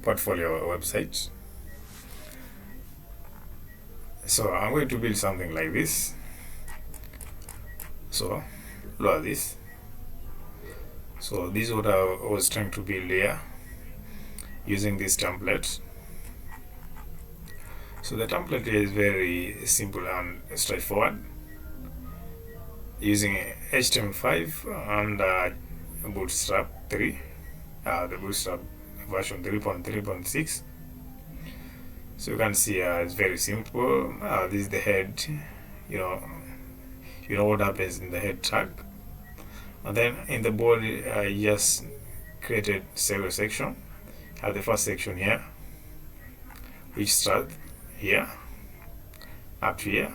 portfolio website. So I'm going to build something like this. So lower this. So this is what I was trying to build here using this template. So the template is very simple and straightforward, using HTML5 and Bootstrap 3, the Bootstrap version 3.3.6. So you can see it's very simple. This is the head. You know what happens in the head tag, and then in the body I just created several sections. Have the first section here, which starts here up to here.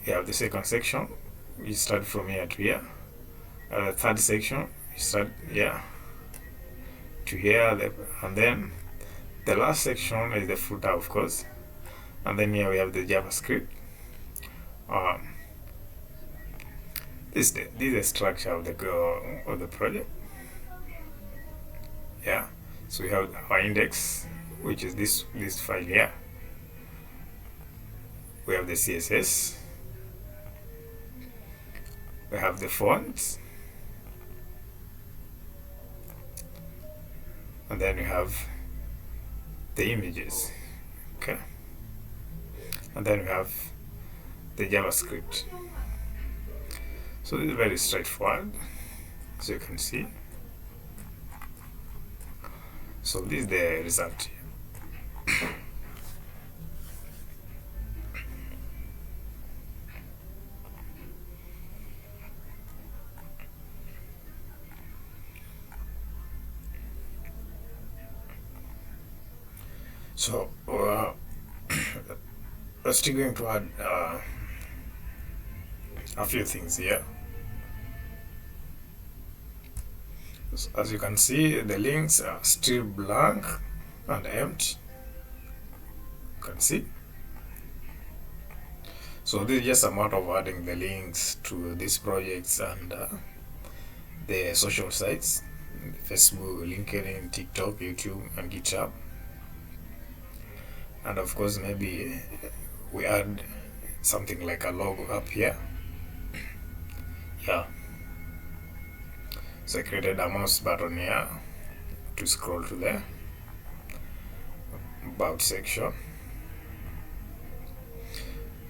You have the second section, which start from here to here. The third section, you start here to here, and then the last section is the footer, of course. And then here we have the JavaScript. This is the structure of the project. Yeah. So we have our index, which is this file here. We have the CSS. We have the fonts. And then we have the images. Okay. And then we have the JavaScript. So this is very straightforward, as you can see. So this is the result. So we're still going to add a few things here. So as you can see, the links are still blank and empty. You can see. So this is just a matter of adding the links to these projects and the social sites: Facebook, LinkedIn, TikTok, YouTube, and GitHub. And of course, maybe we add something like a logo up here. Yeah. So I created a mouse button here to scroll to the about section.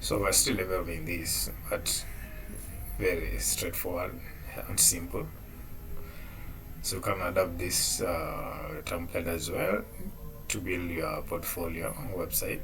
So we're still developing this, but very straightforward and simple. So you can adapt this template as well to build your portfolio website